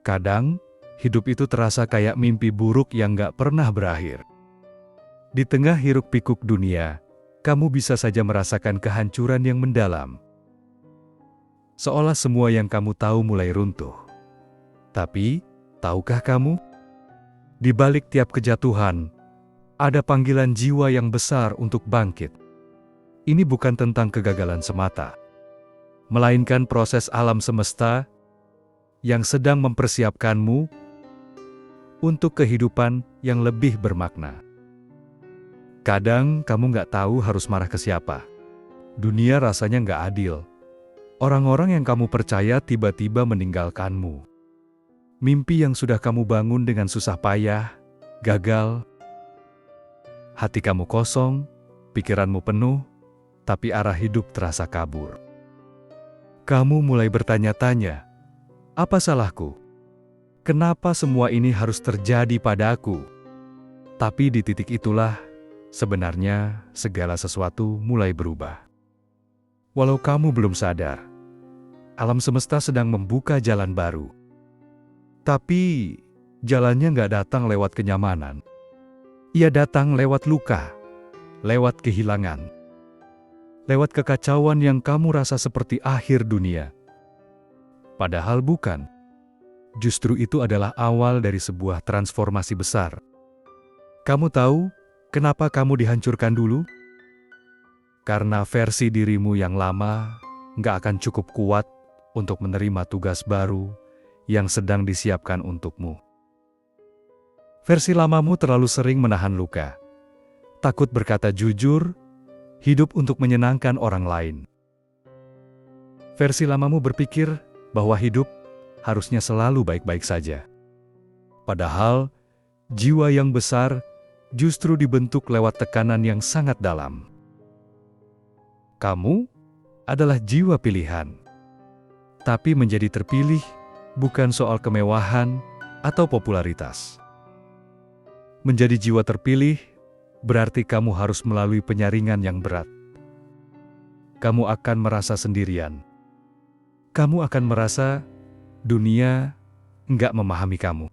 Kadang, hidup itu terasa kayak mimpi buruk yang gak pernah berakhir. Di tengah hiruk-pikuk dunia, kamu bisa saja merasakan kehancuran yang mendalam. Seolah semua yang kamu tahu mulai runtuh. Tapi, tahukah kamu? Di balik tiap kejatuhan, ada panggilan jiwa yang besar untuk bangkit. Ini bukan tentang kegagalan semata, melainkan proses alam semesta yang sedang mempersiapkanmu untuk kehidupan yang lebih bermakna. Kadang kamu gak tahu harus marah ke siapa. Dunia rasanya gak adil. Orang-orang yang kamu percaya tiba-tiba meninggalkanmu. Mimpi yang sudah kamu bangun dengan susah payah, gagal. Hati kamu kosong, pikiranmu penuh, tapi arah hidup terasa kabur. Kamu mulai bertanya-tanya, apa salahku? Kenapa semua ini harus terjadi padaku? Tapi di titik itulah, sebenarnya segala sesuatu mulai berubah. Walau kamu belum sadar, alam semesta sedang membuka jalan baru. Tapi, jalannya nggak datang lewat kenyamanan. Ia datang lewat luka, lewat kehilangan, lewat kekacauan yang kamu rasa seperti akhir dunia. Padahal bukan. Justru itu adalah awal dari sebuah transformasi besar. Kamu tahu kenapa kamu dihancurkan dulu? Karena versi dirimu yang lama nggak akan cukup kuat untuk menerima tugas baru yang sedang disiapkan untukmu. Versi lamamu terlalu sering menahan luka, takut berkata jujur, hidup untuk menyenangkan orang lain. Versi lamamu berpikir bahwa hidup harusnya selalu baik-baik saja. Padahal, jiwa yang besar justru dibentuk lewat tekanan yang sangat dalam. Kamu adalah jiwa pilihan. Tapi menjadi terpilih bukan soal kemewahan atau popularitas. Menjadi jiwa terpilih berarti kamu harus melalui penyaringan yang berat. Kamu akan merasa sendirian. Kamu akan merasa dunia nggak memahami kamu.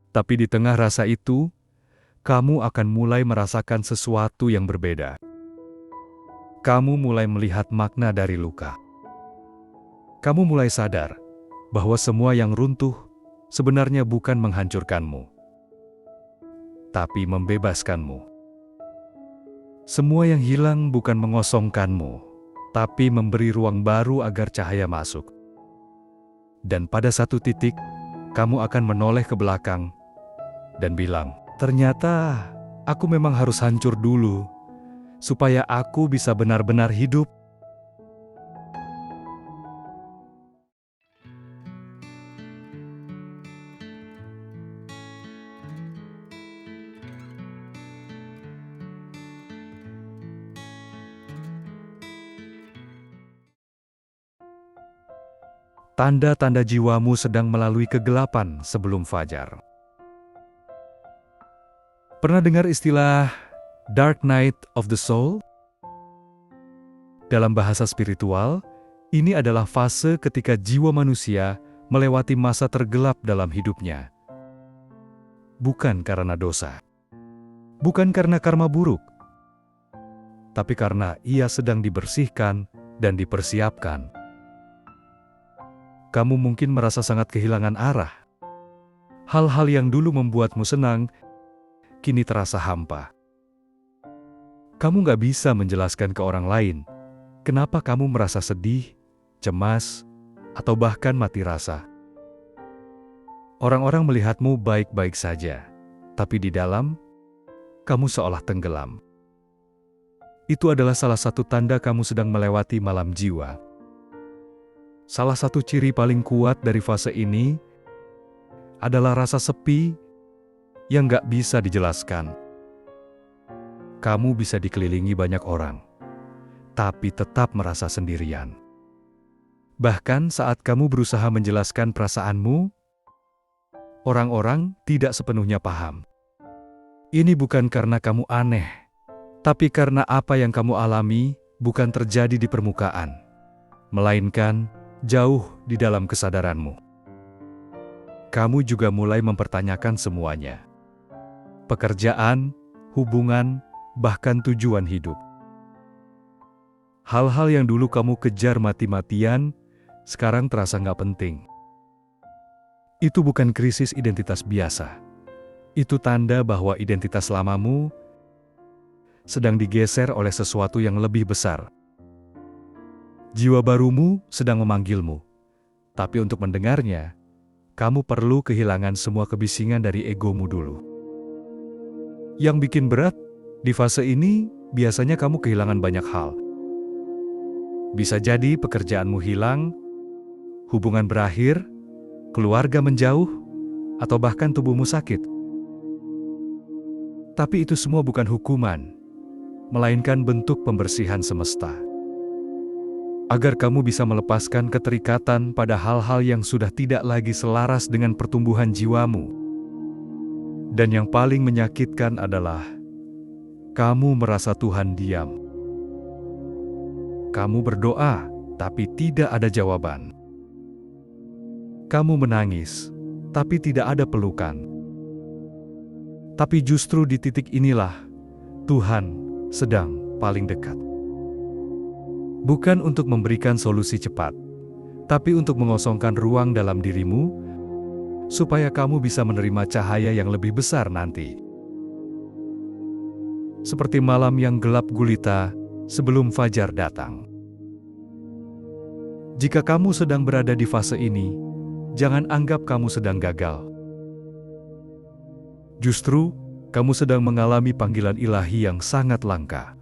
Tapi di tengah rasa itu, kamu akan mulai merasakan sesuatu yang berbeda. Kamu mulai melihat makna dari luka. Kamu mulai sadar bahwa semua yang runtuh sebenarnya bukan menghancurkanmu, tapi membebaskanmu. Semua yang hilang bukan mengosongkanmu, tapi memberi ruang baru agar cahaya masuk. Dan pada satu titik, kamu akan menoleh ke belakang dan bilang, ternyata aku memang harus hancur dulu, supaya aku bisa benar-benar hidup. Tanda-tanda jiwamu sedang melalui kegelapan sebelum fajar. Pernah dengar istilah Dark Night of the Soul? Dalam bahasa spiritual, ini adalah fase ketika jiwa manusia melewati masa tergelap dalam hidupnya. Bukan karena dosa, bukan karena karma buruk, tapi karena ia sedang dibersihkan dan dipersiapkan. Kamu mungkin merasa sangat kehilangan arah. Hal-hal yang dulu membuatmu senang, kini terasa hampa. Kamu gak bisa menjelaskan ke orang lain kenapa kamu merasa sedih, cemas, atau bahkan mati rasa. Orang-orang melihatmu baik-baik saja, tapi di dalam, kamu seolah tenggelam. Itu adalah salah satu tanda kamu sedang melewati malam jiwa. Salah satu ciri paling kuat dari fase ini adalah rasa sepi yang gak bisa dijelaskan. Kamu bisa dikelilingi banyak orang, tapi tetap merasa sendirian. Bahkan saat kamu berusaha menjelaskan perasaanmu, orang-orang tidak sepenuhnya paham. Ini bukan karena kamu aneh, tapi karena apa yang kamu alami bukan terjadi di permukaan, melainkan jauh di dalam kesadaranmu. kamu juga mulai mempertanyakan semuanya. Pekerjaan, hubungan, bahkan tujuan hidup. Hal-hal yang dulu kamu kejar mati-matian, sekarang terasa nggak penting. Itu bukan krisis identitas biasa. Itu tanda bahwa identitas lamamu sedang digeser oleh sesuatu yang lebih besar. Jiwa barumu sedang memanggilmu, tapi untuk mendengarnya, kamu perlu kehilangan semua kebisingan dari egomu dulu. Yang bikin berat, di fase ini biasanya kamu kehilangan banyak hal. Bisa jadi pekerjaanmu hilang, hubungan berakhir, keluarga menjauh, atau bahkan tubuhmu sakit. Tapi itu semua bukan hukuman, melainkan bentuk pembersihan semesta. Agar kamu bisa melepaskan keterikatan pada hal-hal yang sudah tidak lagi selaras dengan pertumbuhan jiwamu. Dan yang paling menyakitkan adalah, kamu merasa Tuhan diam. Kamu berdoa, tapi tidak ada jawaban. Kamu menangis, tapi tidak ada pelukan. Tapi justru di titik inilah, Tuhan sedang paling dekat. Bukan untuk memberikan solusi cepat, tapi untuk mengosongkan ruang dalam dirimu, supaya kamu bisa menerima cahaya yang lebih besar nanti. Seperti malam yang gelap gulita sebelum fajar datang. Jika kamu sedang berada di fase ini, jangan anggap kamu sedang gagal. Justru, kamu sedang mengalami panggilan ilahi yang sangat langka.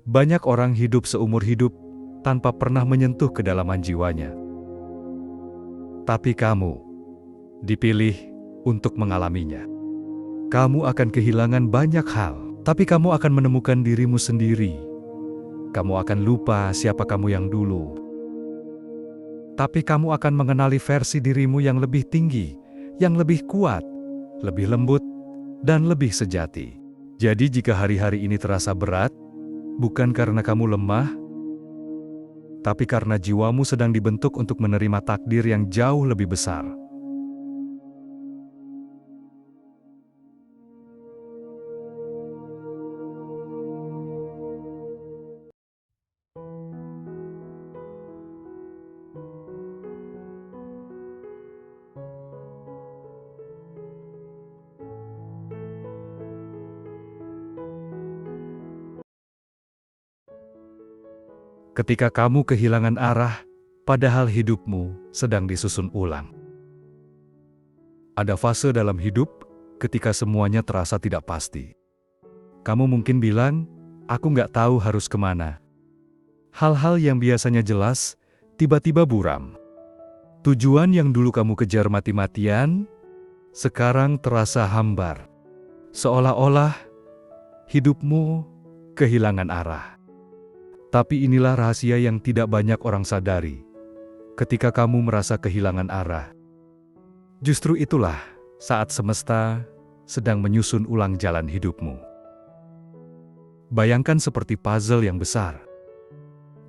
Banyak orang hidup seumur hidup tanpa pernah menyentuh kedalaman jiwanya. Tapi kamu dipilih untuk mengalaminya. Kamu akan kehilangan banyak hal, tapi kamu akan menemukan dirimu sendiri. Kamu akan lupa siapa kamu yang dulu. Tapi kamu akan mengenali versi dirimu yang lebih tinggi, yang lebih kuat, lebih lembut, dan lebih sejati. Jadi jika hari-hari ini terasa berat, bukan karena kamu lemah, tapi karena jiwamu sedang dibentuk untuk menerima takdir yang jauh lebih besar. Ketika kamu kehilangan arah, padahal hidupmu sedang disusun ulang. Ada fase dalam hidup ketika semuanya terasa tidak pasti. Kamu mungkin bilang, aku nggak tahu harus kemana. Hal-hal yang biasanya jelas, tiba-tiba buram. Tujuan yang dulu kamu kejar mati-matian, sekarang terasa hambar. Seolah-olah hidupmu kehilangan arah. Tapi inilah rahasia yang tidak banyak orang sadari. Ketika kamu merasa kehilangan arah, justru itulah saat semesta sedang menyusun ulang jalan hidupmu. Bayangkan seperti puzzle yang besar.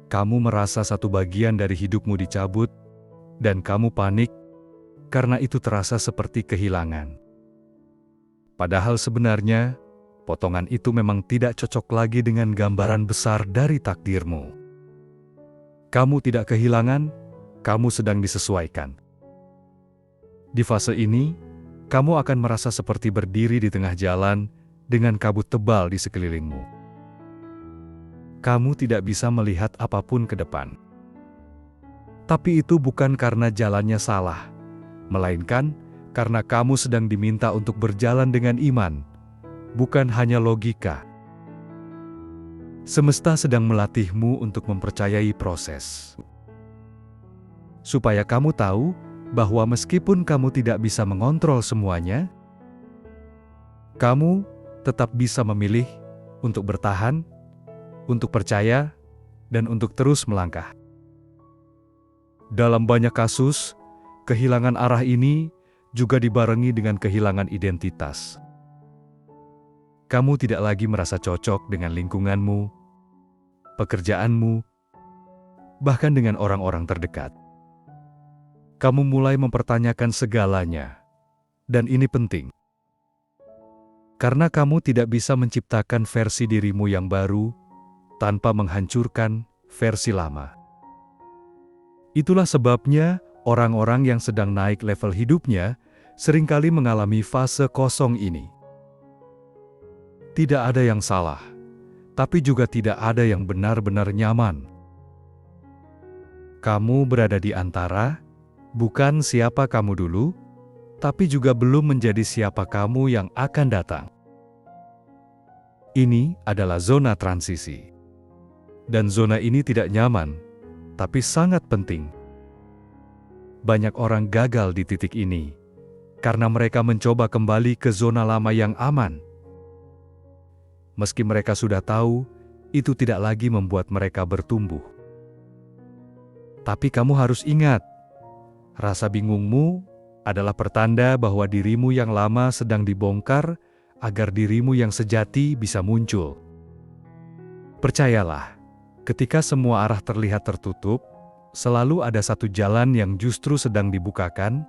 Kamu merasa satu bagian dari hidupmu dicabut, dan kamu panik karena itu terasa seperti kehilangan. Padahal sebenarnya, potongan itu memang tidak cocok lagi dengan gambaran besar dari takdirmu. Kamu tidak kehilangan, kamu sedang disesuaikan. Di fase ini, kamu akan merasa seperti berdiri di tengah jalan dengan kabut tebal di sekelilingmu. Kamu tidak bisa melihat apapun ke depan. Tapi itu bukan karena jalannya salah, melainkan karena kamu sedang diminta untuk berjalan dengan iman, bukan hanya logika. Semesta sedang melatihmu untuk mempercayai proses. Supaya kamu tahu bahwa meskipun kamu tidak bisa mengontrol semuanya, kamu tetap bisa memilih untuk bertahan, untuk percaya, dan untuk terus melangkah. Dalam banyak kasus, kehilangan arah ini juga dibarengi dengan kehilangan identitas. Kamu tidak lagi merasa cocok dengan lingkunganmu, pekerjaanmu, bahkan dengan orang-orang terdekat. Kamu mulai mempertanyakan segalanya. Dan ini penting. Karena kamu tidak bisa menciptakan versi dirimu yang baru tanpa menghancurkan versi lama. Itulah sebabnya orang-orang yang sedang naik level hidupnya seringkali mengalami fase kosong ini. Tidak ada yang salah, tapi juga tidak ada yang benar-benar nyaman. Kamu berada di antara, bukan siapa kamu dulu, tapi juga belum menjadi siapa kamu yang akan datang. Ini adalah zona transisi. Dan zona ini tidak nyaman, tapi sangat penting. Banyak orang gagal di titik ini, karena mereka mencoba kembali ke zona lama yang aman. Meski mereka sudah tahu, itu tidak lagi membuat mereka bertumbuh. Tapi kamu harus ingat, rasa bingungmu adalah pertanda bahwa dirimu yang lama sedang dibongkar agar dirimu yang sejati bisa muncul. Percayalah, ketika semua arah terlihat tertutup, selalu ada satu jalan yang justru sedang dibukakan,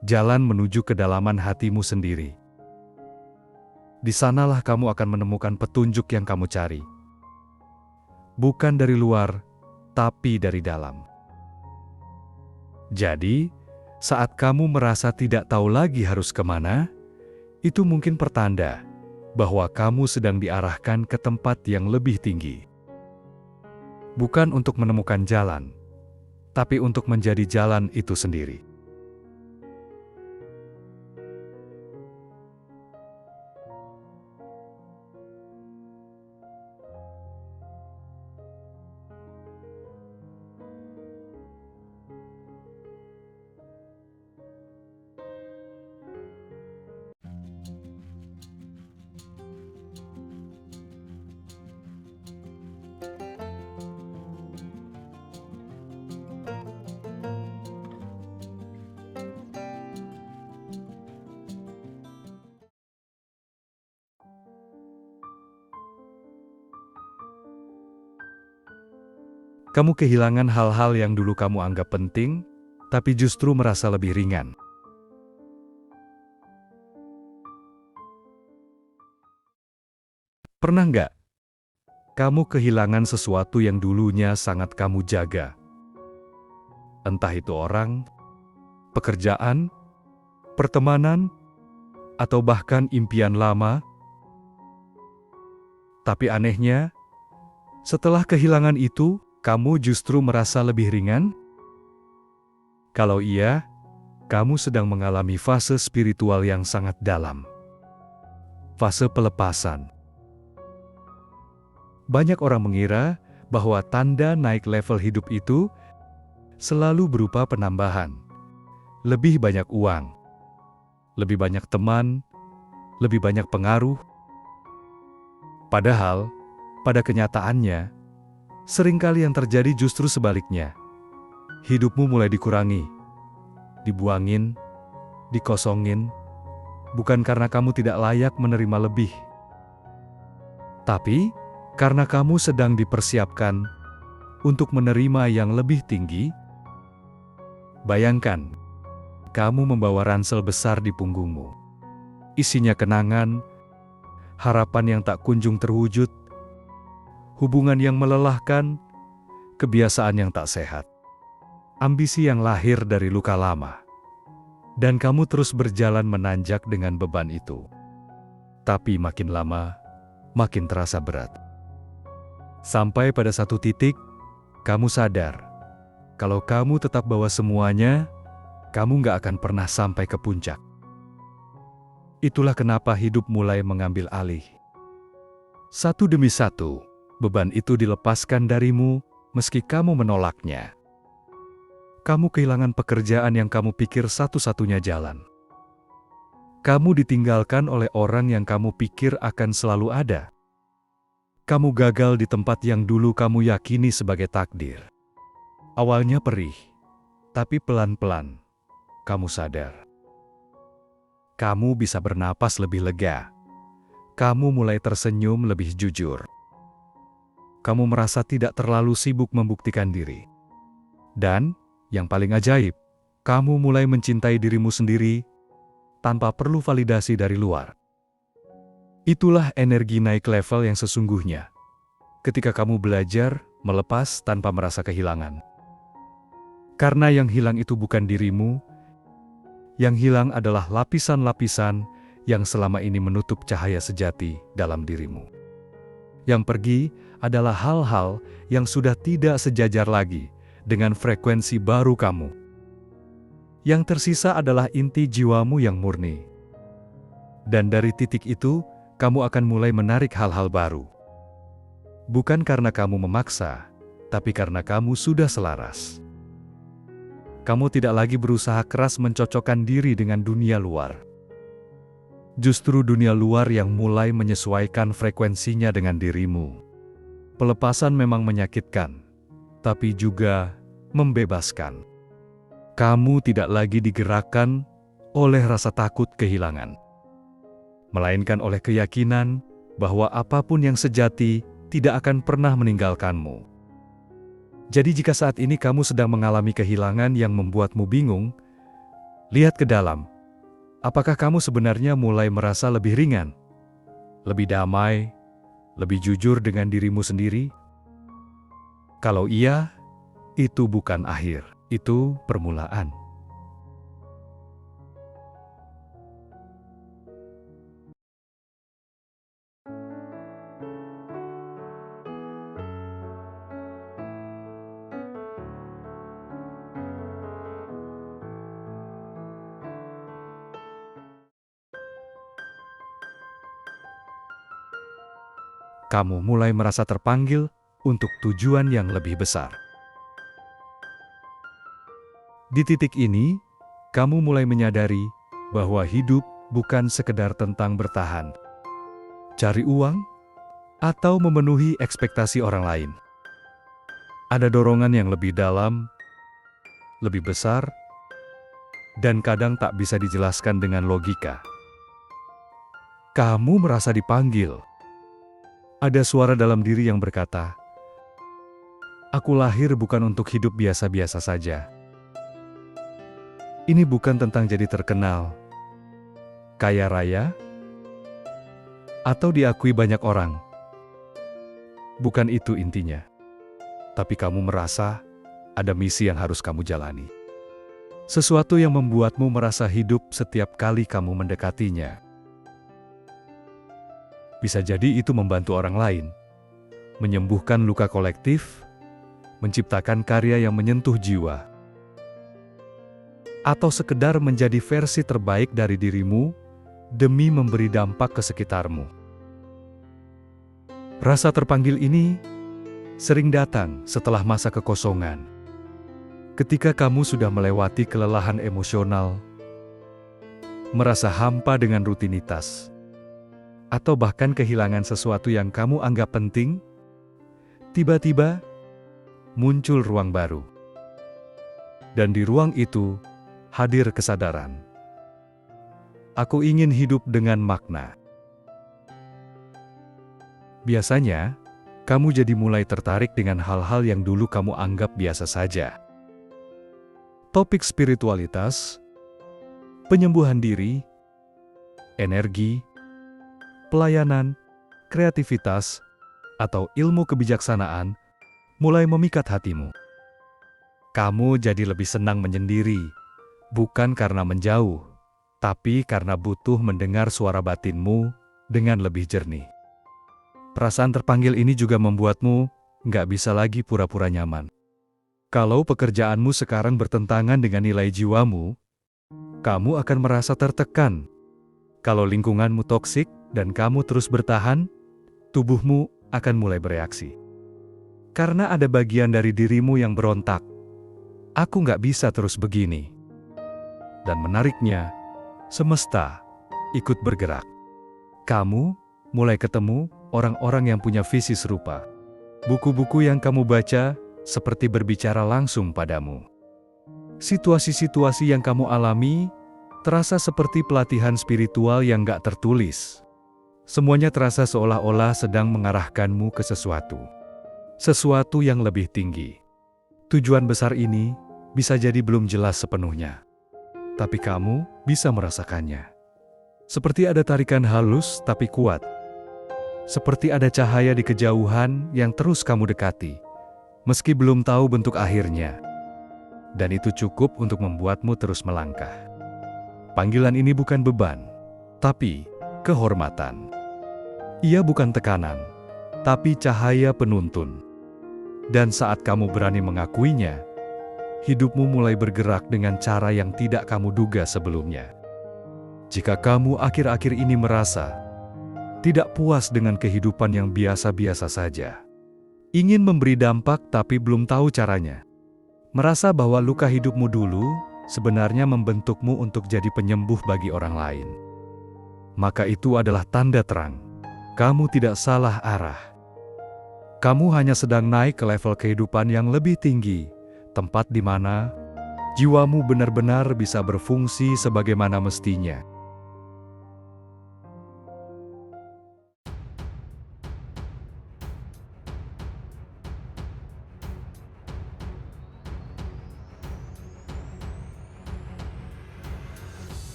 jalan menuju kedalaman hatimu sendiri. Di sanalah kamu akan menemukan petunjuk yang kamu cari. Bukan dari luar, tapi dari dalam. Jadi, saat kamu merasa tidak tahu lagi harus kemana, itu mungkin pertanda bahwa kamu sedang diarahkan ke tempat yang lebih tinggi. Bukan untuk menemukan jalan, tapi untuk menjadi jalan itu sendiri. Kamu kehilangan hal-hal yang dulu kamu anggap penting, tapi justru merasa lebih ringan. Pernah nggak kamu kehilangan sesuatu yang dulunya sangat kamu jaga? Entah itu orang, pekerjaan, pertemanan, atau bahkan impian lama. Tapi anehnya, setelah kehilangan itu, kamu justru merasa lebih ringan? Kalau iya, kamu sedang mengalami fase spiritual yang sangat dalam. Fase pelepasan. Banyak orang mengira bahwa tanda naik level hidup itu selalu berupa penambahan. Lebih banyak uang, lebih banyak teman, lebih banyak pengaruh. Padahal, pada kenyataannya, seringkali yang terjadi justru sebaliknya. Hidupmu mulai dikurangi, dibuangin, dikosongin, bukan karena kamu tidak layak menerima lebih, tapi karena kamu sedang dipersiapkan untuk menerima yang lebih tinggi. Bayangkan, kamu membawa ransel besar di punggungmu. Isinya kenangan, harapan yang tak kunjung terwujud, hubungan yang melelahkan, kebiasaan yang tak sehat, ambisi yang lahir dari luka lama. Dan kamu terus berjalan menanjak dengan beban itu. Tapi makin lama, makin terasa berat. Sampai pada satu titik, kamu sadar, kalau kamu tetap bawa semuanya, kamu gak akan pernah sampai ke puncak. Itulah kenapa hidup mulai mengambil alih. Satu demi satu, beban itu dilepaskan darimu meski kamu menolaknya. Kamu kehilangan pekerjaan yang kamu pikir satu-satunya jalan. Kamu ditinggalkan oleh orang yang kamu pikir akan selalu ada. Kamu gagal di tempat yang dulu kamu yakini sebagai takdir. Awalnya perih, tapi pelan-pelan kamu sadar. Kamu bisa bernapas lebih lega. Kamu mulai tersenyum lebih jujur. Kamu merasa tidak terlalu sibuk membuktikan diri. Dan Yang paling ajaib, kamu mulai mencintai dirimu sendiri tanpa perlu validasi dari luar. Itulah energi naik level yang sesungguhnya. Ketika kamu belajar melepas tanpa merasa kehilangan. Karena yang hilang itu bukan dirimu, yang hilang adalah lapisan-lapisan yang selama ini menutup cahaya sejati dalam dirimu. Yang pergi adalah hal-hal yang sudah tidak sejajar lagi dengan frekuensi baru kamu. Yang tersisa adalah inti jiwamu yang murni. Dan dari titik itu, kamu akan mulai menarik hal-hal baru. Bukan karena kamu memaksa, tapi karena kamu sudah selaras. Kamu tidak lagi berusaha keras mencocokkan diri dengan dunia luar. Justru dunia luar yang mulai menyesuaikan frekuensinya dengan dirimu. Pelepasan memang menyakitkan, tapi juga membebaskan. Kamu tidak lagi digerakkan oleh rasa takut kehilangan, melainkan oleh keyakinan bahwa apapun yang sejati tidak akan pernah meninggalkanmu. Jadi jika saat ini kamu sedang mengalami kehilangan yang membuatmu bingung, lihat ke dalam. Apakah kamu sebenarnya mulai merasa lebih ringan, lebih damai, lebih jujur dengan dirimu sendiri? Kalau iya, itu bukan akhir, itu permulaan. Kamu mulai merasa terpanggil untuk tujuan yang lebih besar. Di titik ini, kamu mulai menyadari bahwa hidup bukan sekedar tentang bertahan, cari uang, atau memenuhi ekspektasi orang lain. Ada dorongan yang lebih dalam, lebih besar, dan kadang tak bisa dijelaskan dengan logika. Kamu merasa dipanggil. Ada suara dalam diri yang berkata, "Aku lahir bukan untuk hidup biasa-biasa saja. Ini bukan tentang jadi terkenal, kaya raya, atau diakui banyak orang. Bukan itu intinya. Tapi kamu merasa ada misi yang harus kamu jalani. Sesuatu yang membuatmu merasa hidup setiap kali kamu mendekatinya. Bisa jadi itu membantu orang lain, menyembuhkan luka kolektif, menciptakan karya yang menyentuh jiwa, atau sekedar menjadi versi terbaik dari dirimu demi memberi dampak ke sekitarmu. Rasa terpanggil ini sering datang setelah masa kekosongan. Ketika kamu sudah melewati kelelahan emosional, merasa hampa dengan rutinitas, atau bahkan kehilangan sesuatu yang kamu anggap penting, tiba-tiba muncul ruang baru. Dan di ruang itu hadir kesadaran. Aku ingin hidup dengan makna. Biasanya, kamu jadi mulai tertarik dengan hal-hal yang dulu kamu anggap biasa saja. Topik spiritualitas, penyembuhan diri, energi, pelayanan, kreativitas, atau ilmu kebijaksanaan mulai memikat hatimu. Kamu jadi lebih senang menyendiri, bukan karena menjauh, tapi karena butuh mendengar suara batinmu dengan lebih jernih. Perasaan terpanggil ini juga membuatmu nggak bisa lagi pura-pura nyaman. Kalau pekerjaanmu sekarang bertentangan dengan nilai jiwamu, kamu akan merasa tertekan. Kalau lingkunganmu toksik dan kamu terus bertahan, tubuhmu akan mulai bereaksi. Karena ada bagian dari dirimu yang berontak, aku nggak bisa terus begini. Dan menariknya, semesta ikut bergerak. Kamu mulai ketemu orang-orang yang punya visi serupa. Buku-buku yang kamu baca seperti berbicara langsung padamu. Situasi-situasi yang kamu alami terasa seperti pelatihan spiritual yang gak tertulis. Semuanya terasa seolah-olah sedang mengarahkanmu ke sesuatu. Sesuatu yang lebih tinggi. Tujuan besar ini bisa jadi belum jelas sepenuhnya, tapi kamu bisa merasakannya. Seperti ada tarikan halus tapi kuat. Seperti ada cahaya di kejauhan yang terus kamu dekati, meski belum tahu bentuk akhirnya. Dan itu cukup untuk membuatmu terus melangkah. Panggilan ini bukan beban, tapi kehormatan. Ia bukan tekanan, tapi cahaya penuntun. Dan saat kamu berani mengakuinya, hidupmu mulai bergerak dengan cara yang tidak kamu duga sebelumnya. Jika kamu akhir-akhir ini merasa tidak puas dengan kehidupan yang biasa-biasa saja, ingin memberi dampak tapi belum tahu caranya, merasa bahwa luka hidupmu dulu sebenarnya membentukmu untuk jadi penyembuh bagi orang lain, maka itu adalah tanda terang. Kamu tidak salah arah. Kamu hanya sedang naik ke level kehidupan yang lebih tinggi, tempat di mana jiwamu benar-benar bisa berfungsi sebagaimana mestinya.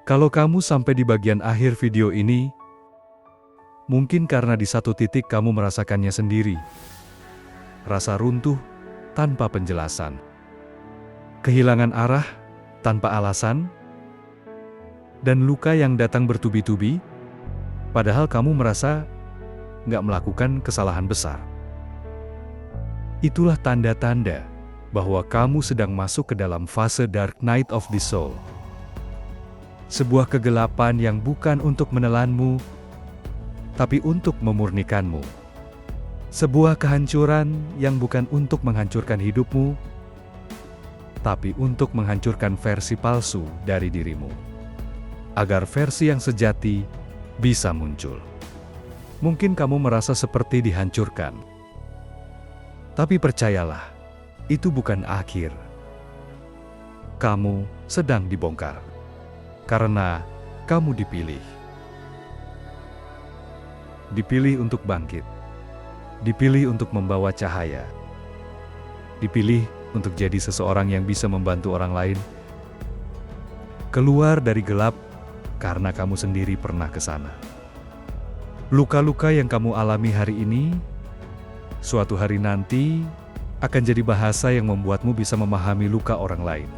Kalau kamu sampai di bagian akhir video ini, mungkin karena di satu titik kamu merasakannya sendiri. Rasa runtuh tanpa penjelasan. Kehilangan arah tanpa alasan. Dan luka yang datang bertubi-tubi, padahal kamu merasa nggak melakukan kesalahan besar. Itulah tanda-tanda bahwa kamu sedang masuk ke dalam fase Dark Night of the Soul. Sebuah kegelapan yang bukan untuk menelanmu, tapi untuk memurnikanmu. Sebuah kehancuran yang bukan untuk menghancurkan hidupmu, tapi untuk menghancurkan versi palsu dari dirimu. Agar versi yang sejati bisa muncul. Mungkin kamu merasa seperti dihancurkan. Tapi percayalah, itu bukan akhir. Kamu sedang dibongkar. Karena kamu dipilih. Dipilih untuk bangkit. Dipilih untuk membawa cahaya. Dipilih untuk jadi seseorang yang bisa membantu orang lain. Keluar dari gelap karena kamu sendiri pernah ke sana. Luka-luka yang kamu alami hari ini, suatu hari nanti akan jadi bahasa yang membuatmu bisa memahami luka orang lain.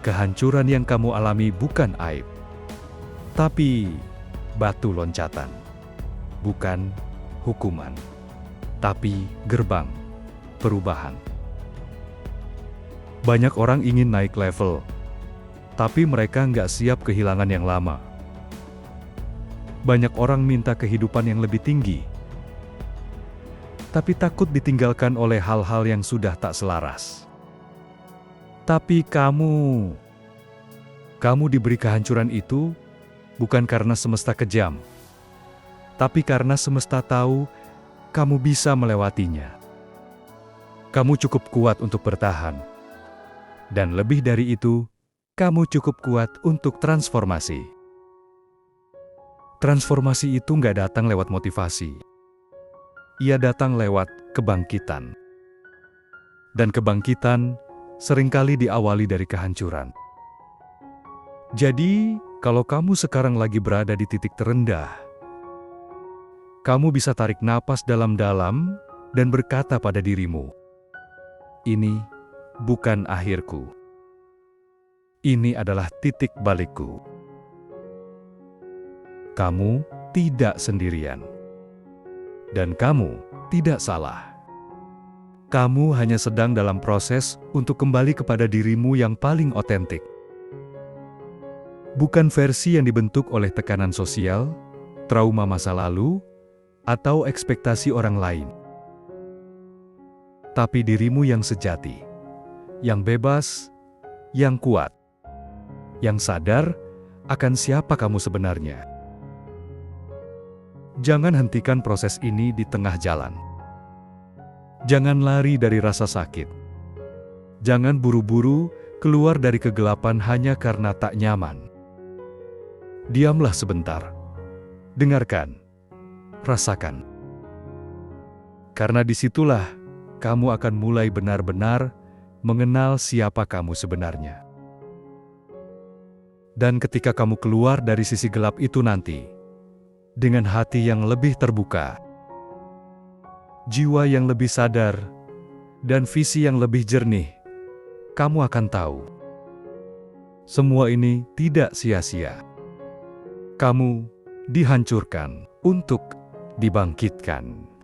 Kehancuran yang kamu alami bukan aib, tapi batu loncatan. Bukan hukuman, tapi gerbang perubahan. Banyak orang ingin naik level, tapi mereka nggak siap kehilangan yang lama. Banyak orang minta kehidupan yang lebih tinggi, tapi takut ditinggalkan oleh hal-hal yang sudah tak selaras. Tapi kamu diberi kehancuran itu bukan karena semesta kejam, tapi karena semesta tahu kamu bisa melewatinya. Kamu cukup kuat untuk bertahan. Dan lebih dari itu, kamu cukup kuat untuk transformasi. Transformasi itu nggak datang lewat motivasi. Ia datang lewat kebangkitan. Dan kebangkitan seringkali diawali dari kehancuran. Jadi, kalau kamu sekarang lagi berada di titik terendah, kamu bisa tarik napas dalam-dalam dan berkata pada dirimu, "Ini bukan akhirku. Ini adalah titik balikku." Kamu tidak sendirian. Dan kamu tidak salah. Kamu hanya sedang dalam proses untuk kembali kepada dirimu yang paling otentik. Bukan versi yang dibentuk oleh tekanan sosial, trauma masa lalu, atau ekspektasi orang lain. Tapi dirimu yang sejati, yang bebas, yang kuat, yang sadar akan siapa kamu sebenarnya. Jangan hentikan proses ini di tengah jalan. Jangan lari dari rasa sakit. Jangan buru-buru keluar dari kegelapan hanya karena tak nyaman. Diamlah sebentar. Dengarkan. rasakan. Karena disitulah kamu akan mulai benar-benar mengenal siapa kamu sebenarnya. Dan ketika kamu keluar dari sisi gelap itu nanti, dengan hati yang lebih terbuka, jiwa yang lebih sadar, dan visi yang lebih jernih, kamu akan tahu. Semua ini tidak sia-sia. Kamu dihancurkan untuk dibangkitkan.